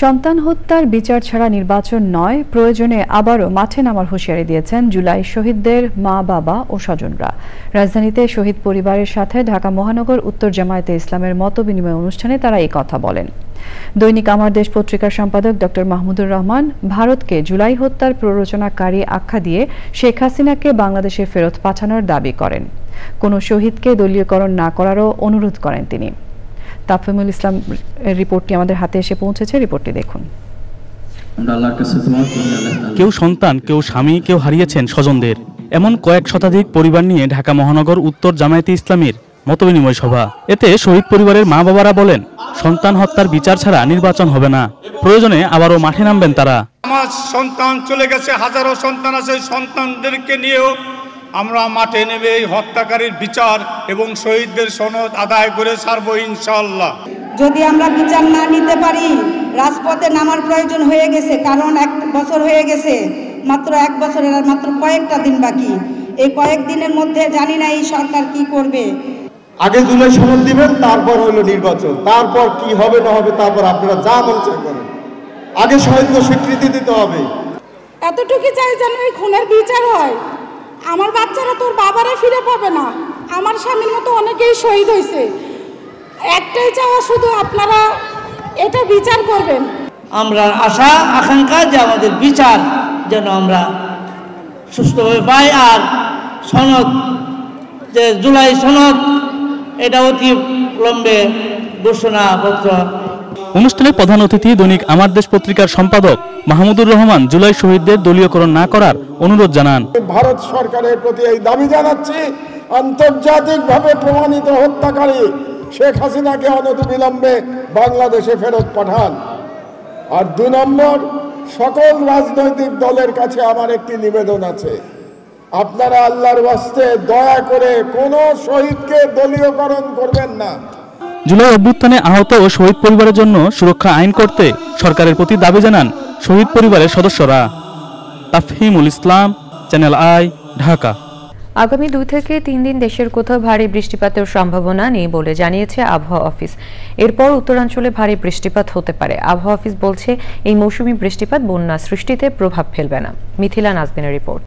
সন্তান হত্যার বিচার ছাড়া নির্বাচন নয়, প্রয়োজনে আবারও মাঠে নামার হুঁশিয়ারি দিয়েছেন জুলাই শহীদদের মা বাবা ও স্বজনরা। রাজধানীতে শহীদ পরিবারের সাথে ঢাকা মহানগর উত্তর জামায়াতে ইসলামের মতবিনিময় অনুষ্ঠানে তারা এই কথা বলেন। দৈনিক আমার দেশ পত্রিকার সম্পাদক ডক্টর মাহমুদুর রহমান ভারতকে জুলাই হত্যার প্ররোচনাকারী আখ্যা দিয়ে শেখ হাসিনাকে বাংলাদেশে ফেরত পাঠানোর দাবি করেন। কোনো শহীদকে দলীয়করণ না করারও অনুরোধ করেন তিনি। তাফহিমুল ইসলাম রিপোর্টটি আমাদের হাতে এসে পৌঁছেছে, রিপোর্টটি দেখুন। কেউ সন্তান, কেউ স্বামী, কেউ হারিয়েছেন স্বজনদের, এমন কয়েক শতাধিক পরিবার নিয়ে ঢাকা মহানগর উত্তর জামায়াতে ইসলামীর মতবিনিময় সভা। এতে শহীদ পরিবারের মা বাবারা বলেন, সন্তান হত্যার বিচার ছাড়া নির্বাচন হবে না, প্রয়োজনে আবারও মাঠে নামবেন তারা। আমার সন্তান চলে গেছে, হাজারো সন্তান আছে, সন্তানদেরকে নিয়েও আমরা মাঠে নেমে এই হত্যাকারীর বিচার এবং শহীদদের সনদ আদায় করে ছাড়বো ইনশাআল্লাহ। যদি আমরা বিচার না নিতে পারি, রাজপথে নামার প্রয়োজন হয়ে গেছে, কারণ 1 বছর হয়ে গেছে, মাত্র 1 বছরের আর মাত্র কয়েকটা দিন বাকি। এই কয়েকদিনের মধ্যে জানি না এই সরকার কি করবে। আগে জুলাই সনদ দিবেন, তারপর হলো নির্বাচন, তারপর কি হবে না হবে তারপর আপনারা যা বলছেন করেন। আগে শহীদদের স্বীকৃতি দিতে হবে। এতটুকু চাই যেন এই খুনের বিচার হয়। আমার বাচ্চারা তোর বাবারে ফিরে পাবে না। আমার স্বামীর মতো অনেকেই শহীদ হয়েছে। একটাই চাওয়া শুধু, আপনারা এটা বিচার করবেন। আমরা আশা আকাঙ্ক্ষা যে আমাদের বিচার যেন আমরা সুস্থভাবে পাই। আর সনদ, যে জুলাই সনদ, এটা অতি লম্বে ঘোষণাপত্র। অনুষ্ঠানে প্রধান অতিথি দৈনিক আমার দেশ পত্রিকার সম্পাদক মাহমুদুর রহমান জুলাই শহীদদের দলীয়করণ না করার অনুরোধ জানান। ভারত সরকারের প্রতি এই দাবি জানাচ্ছি, আন্তর্জাতিকভাবে প্রমাণিত হত্যাকারী শেখ হাসিনাকে অনতিবিলম্বে বাংলাদেশে ফেরত পাঠান। আর 2 নম্বর, সকল রাজনৈতিক দলের কাছে আমার একটি নিবেদন আছে, আপনারা আল্লাহর ওয়াস্তে দয়া করে কোনো শহীদকে দলীয়করণ করবেন না। জুলাই অভ্যুত্থানে আহত ও শহীদ পরিবারের জন্য সুরক্ষা আইন করতে সরকারের প্রতি দাবি জানান শহীদ পরিবারের সদস্যরা। তাফহিমুল ইসলাম, চ্যানেল আই, ঢাকা। আগামী 2 থেকে 3 দিন দেশের কোথাও ভারী বৃষ্টিপাতের সম্ভাবনা নেই বলে জানিয়েছে আবহাওয়া অফিস। এরপর উত্তরাঞ্চলে ভারী বৃষ্টিপাত হতে পারে। আবহাওয়া অফিস বলছে, এই মৌসুমী বৃষ্টিপাত বন্যা সৃষ্টিতে প্রভাব ফেলবে না। মিথিলা নাজদিনের রিপোর্ট।